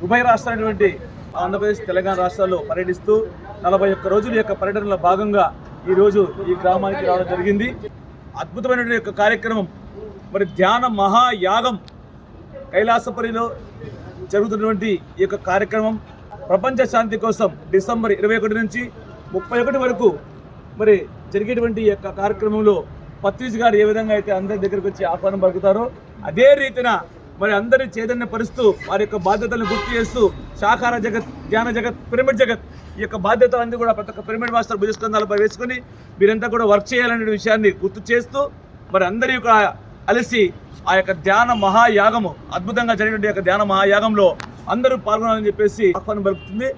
ఉభయ రాష్ట్రాలైనటువంటి ఆంధ్రప్రదేశ్ తెలంగాణ రాష్ట్రాల్లో పర్యటిస్తూ 41 రోజుల యొక్క పర్యటనలో భాగంగా ఈరోజు ఈ గ్రామానికి రావడం జరిగింది. అద్భుతమైనటువంటి యొక్క కార్యక్రమం మరి ధ్యాన మహాయాగం కైలాసపురిలో జరుగుతున్నటువంటి ఈ యొక్క కార్యక్రమం ప్రపంచ శాంతి కోసం డిసెంబర్ 21 నుంచి 31 వరకు మరి జరిగేటువంటి ఈ యొక్క కార్యక్రమంలో పత్రిజ్ గారు ఏ విధంగా అయితే అందరి దగ్గరికి వచ్చి ఆహ్వానం పలుకుతారో అదే రీతిన మరి అందరి చైతన్యపరుస్తూ వారి యొక్క బాధ్యతలను గుర్తు చేస్తూ సాకార జగత్, ధ్యాన జగత్, పిరమిడ్ జగత్ ఈ యొక్క బాధ్యతలన్నీ కూడా ప్రతి ఒక్క పిరమిడ్ మాస్టర్ భుజస్కంధాలపై వేసుకుని మీరంతా కూడా వర్క్ చేయాలనే విషయాన్ని గుర్తు చేస్తూ మరి అందరి యొక్క కలిసి ఆ యొక్క ధ్యాన మహాయాగము అద్భుతంగా జరిగిన యొక్క ధ్యాన మహాయాగంలో అందరూ పాల్గొనాలని చెప్పేసి ఆహ్వానం పలుకుతుంది.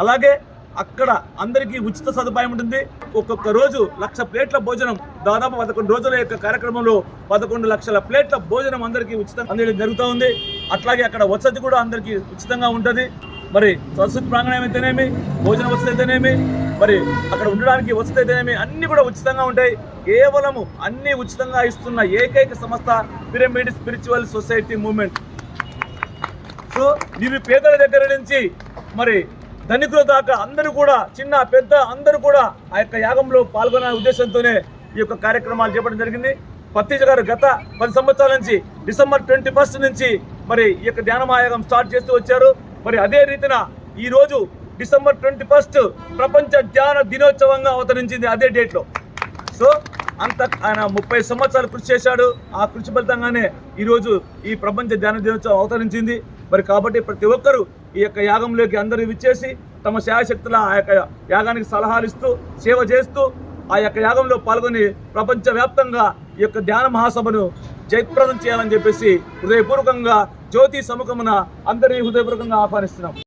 అలాగే అక్కడ అందరికీ ఉచిత సదుపాయం ఉంటుంది. ఒక్కొక్క రోజు 1,00,000 ప్లేట్ల భోజనం, దాదాపు 11 రోజుల యొక్క కార్యక్రమంలో 11 లక్షల ప్లేట్ల భోజనం అందరికీ ఉచితంగా అందడం జరుగుతూ ఉంది. అట్లాగే అక్కడ వసతి కూడా అందరికీ ఉచితంగా ఉంటుంది. మరి సరస్వతి ప్రాంగణం అయితేనేమి, భోజన వసతి అయితేనేమి, మరి అక్కడ ఉండడానికి వసతి అయితేనేమి అన్నీ కూడా ఉచితంగా ఉంటాయి. కేవలము అన్నీ ఉచితంగా ఇస్తున్న ఏకైక సంస్థ pyramid spiritual society movement. So ఇవి పేదల దగ్గర నుంచి మరి ధనికుల దాకా అందరూ కూడా, చిన్న పెద్ద అందరూ కూడా ఆ యొక్క యాగంలో పాల్గొనే ఉద్దేశంతోనే ఈ యొక్క కార్యక్రమాలు చేపట్టడం జరిగింది. పత్రిజ్ గారు గత 10 సంవత్సరాల నుంచి డిసెంబర్ 21 నుంచి మరి ఈ యొక్క ధ్యాన మహాయాగం స్టార్ట్ చేస్తూ వచ్చారు. మరి అదే రీతిన ఈరోజు డిసెంబర్ 21 ప్రపంచ ధ్యాన దినోత్సవంగా అవతరించింది అదే డేట్లో. సో అంత ఆయన 30 సంవత్సరాలు కృషి చేశాడు. ఆ కృషి ఫలితంగానే ఈరోజు ఈ ప్రపంచ ధ్యాన దినోత్సవం అవతరించింది. మరి కాబట్టి ప్రతి ఒక్కరూ ఈ యొక్క యాగంలోకి అందరూ విచ్చేసి తమ శాయశక్తుల ఆ యొక్క యాగానికి సలహాలు ఇస్తూ సేవ చేస్తూ ఆ యొక్క యాగంలో పాల్గొని ప్రపంచవ్యాప్తంగా ఈ యొక్క ధ్యాన మహాసభను జయప్రదం చేయాలని చెప్పేసి హృదయపూర్వకంగా జ్యోతి సముఖమున అందరినీ హృదయపూర్వకంగా ఆహ్వానిస్తున్నాం.